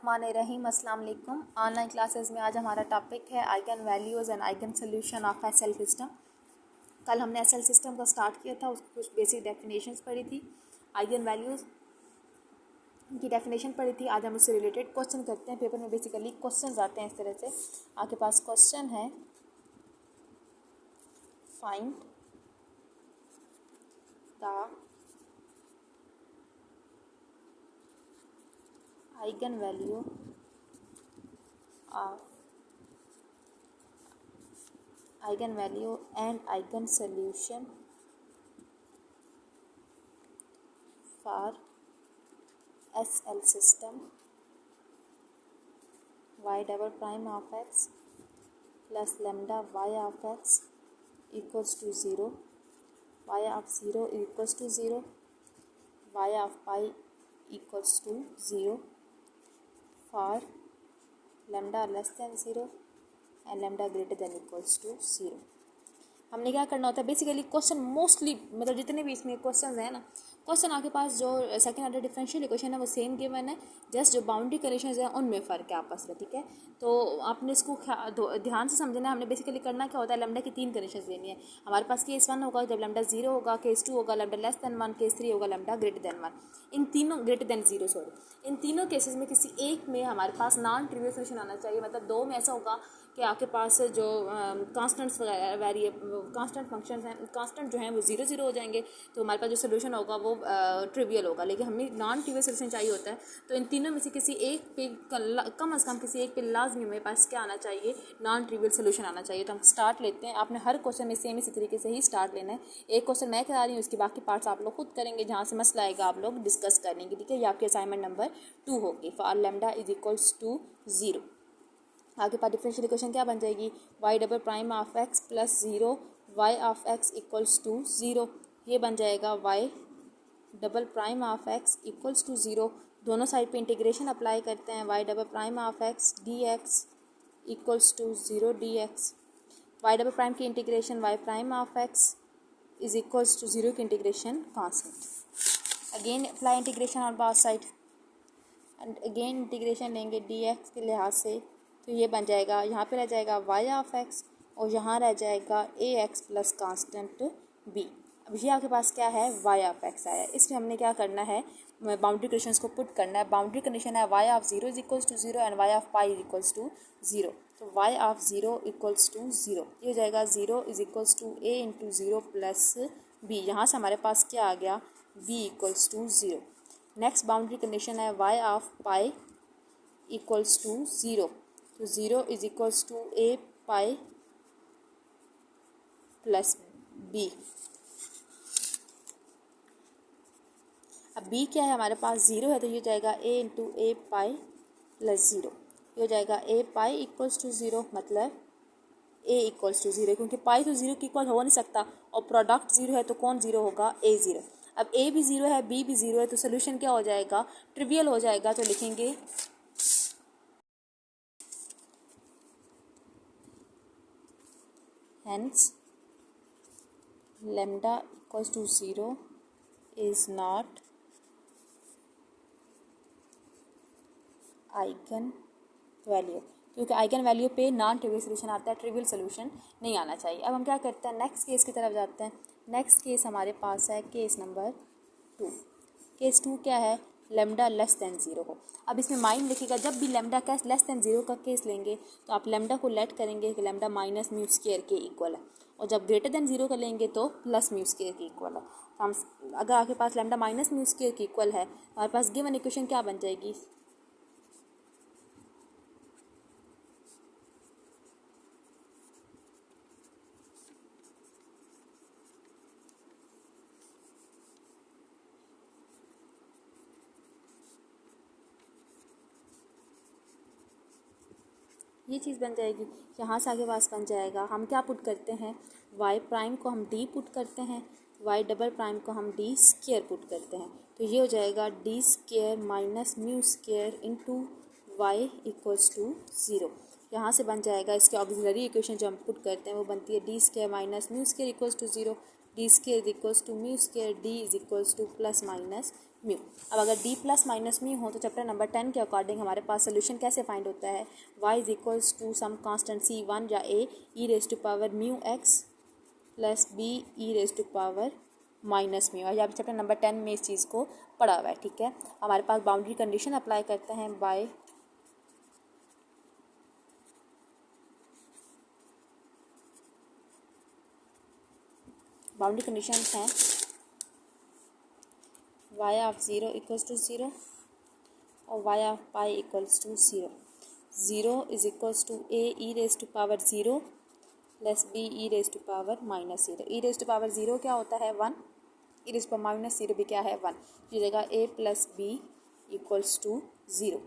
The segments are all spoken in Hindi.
रहीम अस्सलाम वालेकुम। ऑनलाइन क्लासेस में आज हमारा टॉपिक है eigen values and eigen solution of SL system. कल हमने एसएल सिस्टम को स्टार्ट किया था, उसकी कुछ बेसिक डेफिनेशंस पढ़ी थी, आइगन वैल्यूज़ की डेफिनेशन पढ़ी थी। आज हम उससे रिलेटेड क्वेश्चन करते हैं। पेपर में बेसिकली क्वेश्चन आते हैं इस तरह से। आपके पास क्वेश्चन है, find the eigen value of eigen value and eigen solution for SL system y double prime of x plus lambda y of x equals to 0, y of 0 equals to 0, y of pi equals to 0 for lambda less than 0 and lambda greater than equals to 0। हमने क्या करना होता है, बेसिकली क्वेश्चन मोस्टली मतलब जितने भी इसमें क्वेश्चन हैं ना, क्वेश्चन आपके पास जो सेकंड ऑर्डर डिफरेंशियल इक्वेशन है वो सेम गिवन है, जस्ट जो बाउंड्री कंडीशंस हैं उनमें फ़र्क है आपस में, ठीक है। तो आपने इसको ध्यान से समझना है। हमने बेसिकली करना क्या होता है, लैम्डा की 3 कंडीशंस लेनी है। हमारे पास केस 1 होगा जब लैम्डा 0 होगा, केस 2 होगा लैम्डा लेस देन 1, केस 3 होगा लैम्डा ग्रेटर देन 1। इन तीनों ग्रेटर देन 0 सॉरी इन तीनों केसेस में किसी एक में हमारे पास नॉन ट्रिवियल सोल्यूशन आना चाहिए। मतलब दो में ऐसा होगा कि आपके पास जो कांस्टेंट्स वगैरह कांस्टेंट फंक्शंस हैं, कांस्टेंट जो हैं वो 0 0 हो जाएंगे, तो हमारे पास जो सोल्यूशन होगा वो ट्रिवियल होगा। लेकिन हमें नॉन ट्रिवियल सोल्यूशन चाहिए होता है, तो इन तीनों में से किसी एक पे कम से कम किसी एक पे लाजमी मेरे पास क्या आना चाहिए, नॉन ट्रिवियल सोल्यूशन आना चाहिए। तो हम स्टार्ट लेते हैं। आपने हर क्वेश्चन में सेम इसी तरीके से ही स्टार्ट लेना है। एक क्वेश्चन मैं करा रही हूँ, उसके बाकी पार्ट्स आप लोग खुद करेंगे, जहाँ से मसला आएगा आप लोग डिस्कस करेंगे, ठीक है। ये आपकी असाइनमेंट नंबर 2 होगी। For lambda is equals to 0। आगे पास डिफरेंशियल इक्वेशन क्या बन जाएगी, y double prime of x plus 0 y of x equals to 0। ये बन जाएगा y double prime of x equals to 0। दोनों साइड पे इंटीग्रेशन अप्लाई करते हैं। y double prime of x dx equals to 0 dx। y double prime की integration y prime of x is equals to 0 की integration constant. Again apply integration on both side and again integration लेंगे dx के लिहाज से, तो ये बन जाएगा, यहाँ पे रह जाएगा y ऑफ x और यहाँ रह जाएगा ax प्लस कांस्टेंट b। अब ये आपके पास क्या है, y ऑफ x आया। इसमें हमने क्या करना है, बाउंड्री कंडीशंस को पुट करना है। बाउंड्री कंडीशन है y of 0 is equals to 0 and y of pi is equals to 0। तो y ऑफ 0 इक्वल्स टू 0, ये हो जाएगा 0 is equals to a into 0 plus b। यहाँ से हमारे पास क्या आ गया, b equals to 0। Next boundary condition है y of pi equals to 0, तो 0 is equals to a pi plus b। अब b क्या है हमारे पास, 0 है, तो ये हो जाएगा a into a pi plus 0। ये हो जाएगा a पाई इक्वल्स टू 0, मतलब a इक्वल्स टू 0, क्योंकि पाई तो 0 की इक्वल हो नहीं सकता और प्रोडक्ट 0 है तो कौन 0 होगा, a 0। अब a भी 0 है, b भी 0 है, तो सोल्यूशन क्या हो जाएगा, ट्रिवियल हो जाएगा। तो लिखेंगे hence lambda equals to 0 is not eigen value, क्योंकि आइगन वैल्यू पे नॉन ट्रिवियल सोल्यूशन आता है, ट्रिवियल सोल्यूशन नहीं आना चाहिए। अब हम क्या करते हैं, नेक्स्ट केस की तरफ जाते हैं। नेक्स्ट केस हमारे पास है केस नंबर 2। केस 2 क्या है, लैम्डा लेस देन 0 हो। अब इसमें माइंड लिखिएगा, जब भी लैम्डा का लेस देन 0 का केस लेंगे तो आप लैम्डा को लेट करेंगे कि लैम्डा माइनस म्यू स्क्वायर के इक्वल है, और जब ग्रेटर देन 0 का लेंगे तो प्लस म्यू स्क्वायर के इक्वल है। तो हम अगर आपके पास लैम्डा माइनस म्यू स्क्वायर के इक्वल है, हमारे पास गिवन इक्वेशन क्या बन जाएगी, ये चीज़ बन जाएगी। यहाँ से आगे पास बन जाएगा, हम क्या पुट करते हैं, y प्राइम को हम d पुट करते हैं, y डबल प्राइम को हम d स्क्वायर पुट करते हैं, तो ये हो जाएगा d square minus mu square into y equals to 0। यहाँ से बन जाएगा इसके ऑक्सिलरी इक्वेशन जो हम पुट करते हैं वो बनती है d square minus mu square equals to 0, d square is equals to mu square, d is equals to plus minus mu. अब अगर डी प्लस माइनस म्यू हो तो चैप्टर नंबर 10 के अकॉर्डिंग हमारे पास सोल्यूशन कैसे फाइंड होता है, y is equals to some constant c1 या a e raise to power mu x plus b e raise to power minus mu. या चैप्टर नंबर 10 में इस चीज़ को पढ़ा हुआ है, ठीक है। हमारे पास बाउंड्री कंडीशन अप्लाई करते हैं बाय बाउंड्री कंडीशन हैं y ऑफ 0 इक्वल्स टू 0 और y of pi equals to 0। 0 is equals to a e raise to power 0 plus b e raise to power minus 0। E raise to power 0 क्या होता है 1, e raise to power minus 0 भी क्या है 1। ये जगह a plus b equals to 0।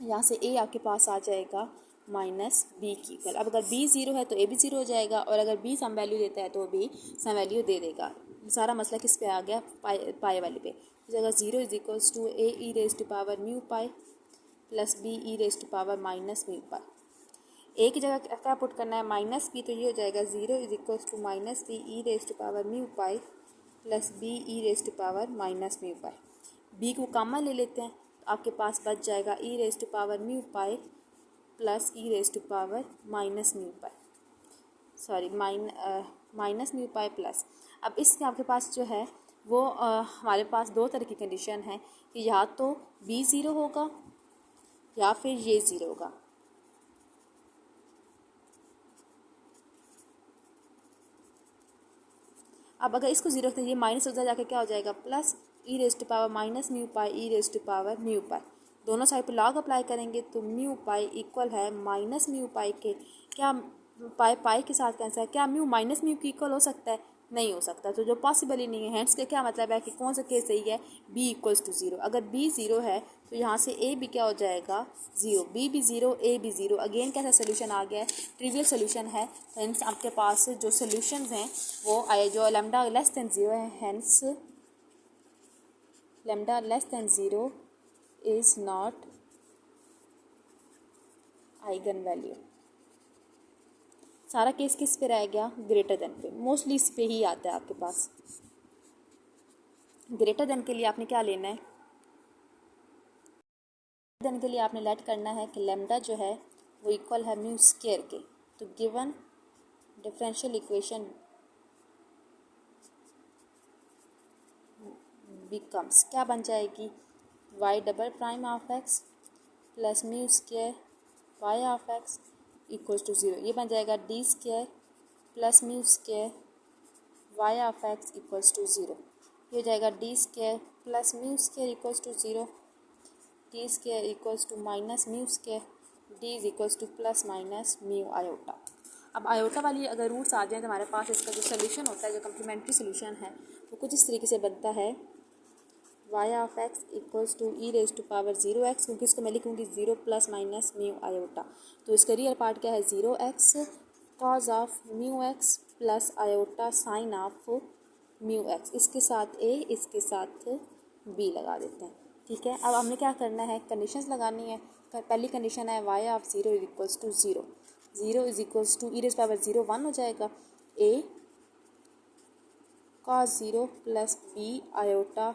यहाँ से a आपके पास आ जाएगा माइनस बी की इक्वल। अब अगर b 0 है तो a भी 0 हो जाएगा और अगर b सम वैल्यू देता है तो b सम वैल्यू दे देगा। सारा मसला किस पे आ गया, पाई वाले पे। इस जगह 0 is equals to a e raise to power mu pi plus b e raise to power minus mu pi. a की जगह क्या पुट करना है माइनस b, तो ये हो जाएगा 0 is equals to minus b e raise to power mu pi plus b e raise to power minus mu pi. b को कॉमन ले लेते हैं तो आपके पास बच जाएगा e raise to power mu pi plus e raise to power minus mu pi, sorry minus mu pi plus. अब इसमें आपके पास जो है वो हमारे पास दो तरह की कंडीशन है कि या तो b 0 होगा या फिर ये 0 होगा। अब अगर इसको 0 रखते हैं ये माइनस उधर जाकर क्या हो जाएगा plus e raise to power minus mu pi e raise to power mu pi. दोनों साइड पे लॉग अप्लाई करेंगे तो म्यू पाई इक्वल है माइनस म्यू पाई के, क्या पाई पाई के साथ कैंसिल है, क्या म्यू माइनस म्यू की इक्वल हो सकता है, नहीं हो सकता, तो जो पॉसिबल ही नहीं है। हैंड्स का क्या मतलब है कि कौन सा केस सही है, b इक्वल्स टू 0। अगर b 0 है तो यहाँ से a भी क्या हो जाएगा 0, b भी 0 a भी 0। अगेन कैसा सोल्यूशन आ गया है, ट्रिवियल सोल्यूशन है। हैंस आपके पास जो सोल्यूशन हैं वो आए जो लैम्डा लेस देन 0 है, hence lambda less than 0 is not eigen value. सारा केस किस पे रह गया, ग्रेटर देन पे। मोस्टली इस पे ही आता है आपके पास। ग्रेटर देन के लिए आपने क्या लेना है, देन के लिए आपने लेट करना है कि लैम्डा जो है वो इक्वल है म्यू स्क्वायर के। तो गिवन डिफरेंशियल इक्वेशन बिकम्स क्या बन जाएगी, y double prime of x plus mu square y of x equals to 0। ये बन जाएगा D square plus mu square y of x equals to 0। ये हो जाएगा D square plus mu square equals to 0, D square equals to minus mu square, D is equals to plus minus mu iota. अब आयोटा वाली अगर रूट्स आ जाए तो हमारे पास इसका जो सोल्यूशन होता है, जो कम्प्लीमेंट्री सोल्यूशन है, वो कुछ इस तरीके से बनता है y of x equals to e raise to power 0x, क्योंकि इसको मैं लिखूँगी 0 प्लस माइनस म्यू आयोटा। तो इसका रियल पार्ट क्या है 0x cause of mu x plus iota sine of mu x. इसके साथ a इसके साथ b लगा देते हैं, ठीक है। अब हमने क्या करना है, कंडीशंस लगानी है। पहली कंडीशन है y of 0 equals to 0, 0 is equals to e raise power 0 1 हो जाएगा, a cos 0 plus b iota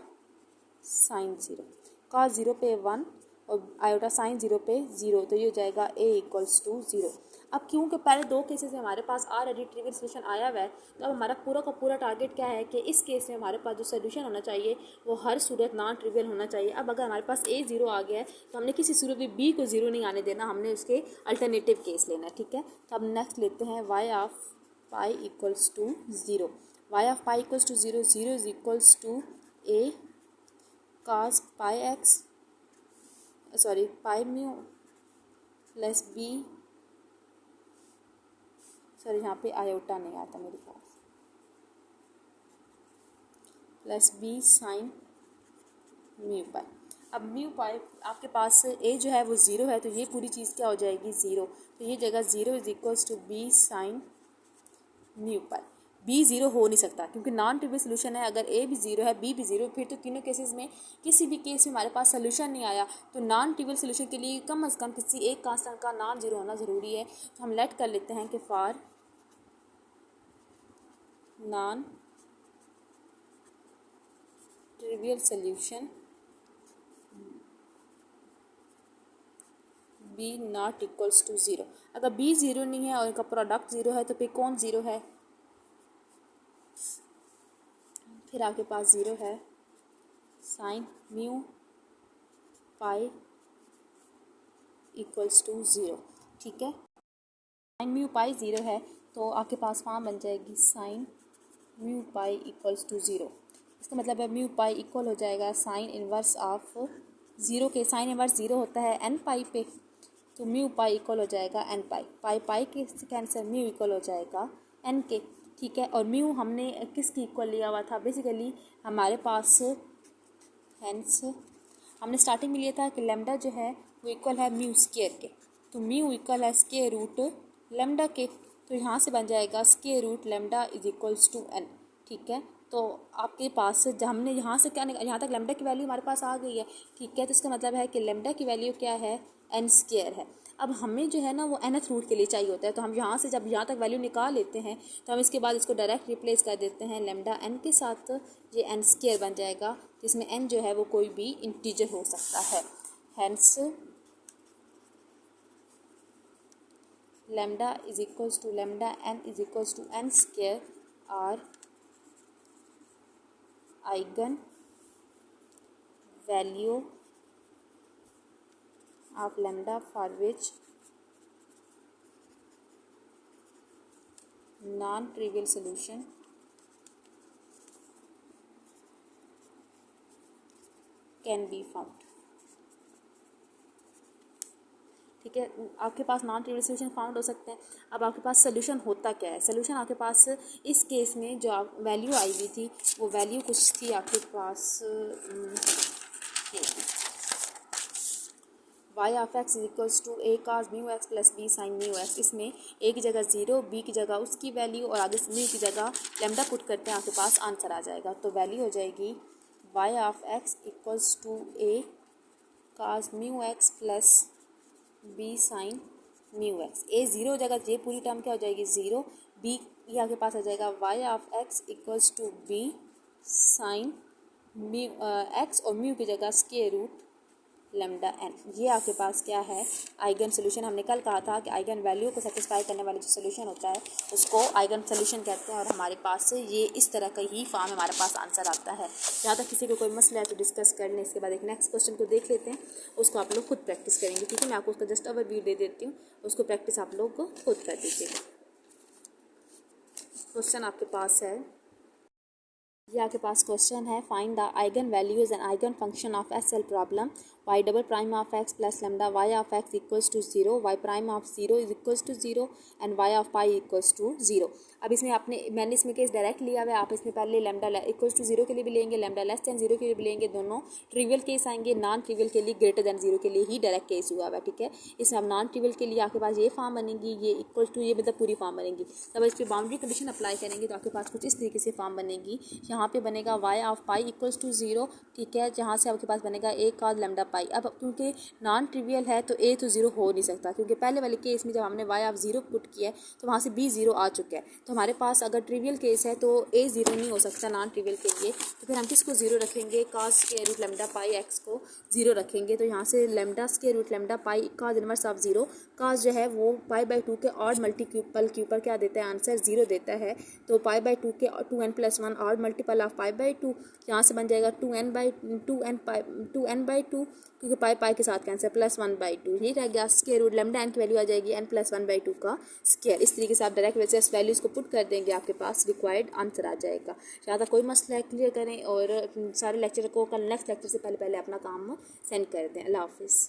sine 0। Cos 0 पे 1 और आयोटा साइन 0 पे 0, तो ये हो जाएगा a इक्वल्स टू 0। अब क्योंकि पहले दो केसेस में हमारे पास ऑलरेडी ट्रिवियल सोल्यूशन आया हुआ है, तो अब हमारा पूरा का पूरा टारगेट क्या है कि इस केस में हमारे पास जो सोल्यूशन होना चाहिए वो हर सूरत नॉन ट्रिवियल होना चाहिए। अब अगर हमारे पास a 0 आ गया है तो हमने किसी सूरत में b को 0 नहीं आने देना, हमने उसके अल्टरनेटिव केस लेना है, ठीक है। तो अब नेक्स्ट लेते हैं y of pi equals to 0। y of pi equals to 0, 0 is equals to a cos pi x sorry pi mu plus b, sorry यहाँ पे आयोटा नहीं आता मेरे पास, plus b sine mu pi. अब म्यू पाई आपके पास a जो है वो 0 है, तो ये पूरी चीज़ क्या हो जाएगी 0, तो ये जगह 0 is equals to b sine mu pi. b 0 हो नहीं सकता क्योंकि नॉन ट्रिवियल सोल्यूशन है। अगर a भी 0 है b भी 0, फिर तो तीनों केसेस में किसी भी केस में हमारे पास सोल्यूशन नहीं आया। तो नॉन ट्रिवियल सोल्यूशन के लिए कम से कम किसी एक कांस्टेंट का नॉन 0 होना ज़रूरी है। तो हम लेट कर लेते हैं कि for non trivial solution b not equals to zero. अगर बी ज़ीरो नहीं है और इनका प्रोडक्ट ज़ीरो है तो फिर कौन ज़ीरो है? फिर आपके पास ज़ीरो है sine mu pi equals to zero. ठीक है, साइन म्यू पाई ज़ीरो है तो आपके पास फॉर्म बन जाएगी sine mu pi equals to zero. इसका मतलब है म्यू पाई इक्वल हो जाएगा साइन इनवर्स ऑफ ज़ीरो के। साइन इनवर्स ज़ीरो होता है एन पाई पे, तो म्यू पाई इक्वल हो जाएगा एन पाई। पाई पाई के कैंसर म्यू इक्वल हो जाएगा एन के। ठीक है, और म्यू हमने किसकी इक्वल लिया हुआ था? बेसिकली हमारे पास हेंस हमने स्टार्टिंग में लिया था कि लेमडा जो है वो इक्वल है म्यू स्क्वायर के, तो म्यू इक्वल है स्क्वायर रूट लेमडा के, तो यहाँ से बन जाएगा square root lambda is equals to n. ठीक है, तो आपके पास जब हमने यहाँ से क्या यहाँ तक लेमडा की वैल्यू हमारे पास आ गई है। ठीक है, तो इसका मतलब है कि लेमडा की वैल्यू क्या है? एन स्क्वायर है। अब हमें जो है ना वो nth रूट के लिए चाहिए होता है, तो हम यहाँ से जब यहाँ तक वैल्यू निकाल लेते हैं तो हम इसके बाद इसको डायरेक्ट रिप्लेस कर देते हैं लेमडा n के साथ। ये एन स्क्वायर बन जाएगा जिसमें n जो है वो कोई भी इंटीजर हो सकता है। Hence lambda is equals to lambda n is equals to n square are eigen value of lambda for which non-trivial solution can be found। ठीक है, आपके पास नॉन ट्रिवियल सोल्यूशन फाउंड हो सकते हैं। अब आपके पास सोल्यूशन होता क्या है? सोल्यूशन आपके पास इस केस में जो आप वैल्यू आई हुई थी वो वैल्यू कुछ थी आपके पास y of x is equals to a cos mu x plus b sine mu x. इसमें a की जगह ज़ीरो, b की जगह उसकी वैल्यू और आगे म्यू की जगह लेमडा पुट करते हैं, आपके पास आंसर आ जाएगा। तो वैल्यू हो जाएगी y of x equals to a cos mu x plus b sine mu x. a zero हो जाएगा, ये पूरी टर्म क्या हो जाएगी? ज़ीरो। b ये आपके पास आ जाएगा y of x equals to b sine mu x और म्यू की जगह स्क्वायर रूट लेमडा एन। ये आपके पास क्या है? Eigen solution. हमने कल कहा था कि आइगन वैल्यू को सेटिस्फाई करने वाला जो सोल्यूशन होता है उसको आइगन सोल्यूशन कहते हैं, और हमारे पास ये इस तरह का ही फॉर्म हमारे पास आंसर आता है। जहाँ तक किसी को कोई मसला है तो डिस्कस कर लें। इसके बाद एक नेक्स्ट क्वेश्चन को देख लेते हैं, उसको आप लोग खुद प्रैक्टिस करेंगे। ठीक है, मैं आपको उसका जस्ट ओवरव्यू दे देती हूँ, उसको प्रैक्टिस आप लोग खुद कर दीजिएगा। क्वेश्चन आपके पास है, ये आपके पास क्वेश्चन है, find the eigen values and eigen function of S L problem y double prime of x plus lambda y of x equals to zero, y prime of zero is equals to zero and y of pi equals to zero. अब इसमें मैंने इसमें केस डायरेक्ट लिया हुआ है। आप इसमें पहले लेमडा इक्वल्स टू ज़ीरो के लिए भी लेंगे, लेमडा लेस देन ज़ीरो के लिए भी लेंगे, दोनों ट्रिवियल केस आएंगे। नॉन ट्रिवियल के लिए ग्रेटर देन ज़ीरो के लिए ही डायरेक्ट केस हुआ हुआ है। ठीक है, इसमें अब नॉन ट्रिवियल के लिए आपके पास ये फॉर्म बनेगी, ये इक्वल टू, ये मतलब पूरी फॉर्म बनेगी। तब इस पर बाउंड्री कंडीशन अप्लाई करेंगे तो आपके पास कुछ इस तरीके से फॉर्म बनेगी। यहाँ पे बनेगा y of pi equals to zero. ठीक है, जहाँ से आपके पास बनेगा a cos लेमडा पाई। अब क्योंकि नॉन ट्रिवियल है तो a तो ज़ीरो हो नहीं सकता, क्योंकि पहले वाले केस में जब हमने y ऑफ ज़ीरो पुट किया है तो वहाँ से b ज़ीरो आ चुका है। तो हमारे पास अगर ट्रिवियल केस है तो a ज़ीरो नहीं हो सकता नॉन ट्रिवियल के लिए, तो फिर हम किसको ज़ीरो रखेंगे? cos square root lambda pi x को ज़ीरो रखेंगे। तो यहाँ से lambda square root lambda pi cos inverse of zero, cos जो है वो पाई बाई टू के ऑड मल्टीपल के ऊपर क्या देता है? आंसर ज़ीरो देता है। तो पाई बाई टू के 2n plus one odd multiple of pi by to, यहाँ से बन जाएगा 2n बाई टू, क्योंकि पाई पाई के साथ कैंसिल, प्लस 1 बाई टू। ये रह गया स्क्वायर रूट लेमडा एन की वैल्यू आ जाएगी n प्लस 1 बाई टू का स्क्वायर। इस तरीके से आप डायरेक्ट वैसे वैल्यूज़ को पुट कर देंगे, आपके पास रिक्वायर्ड आंसर आ जाएगा। ज़्यादा कोई मसला है क्लियर करें, और सारे लेक्चर को कल नेक्स्ट लेक्चर से पहले अपना काम सेंड कर दें। अल्लाह हाफिज़।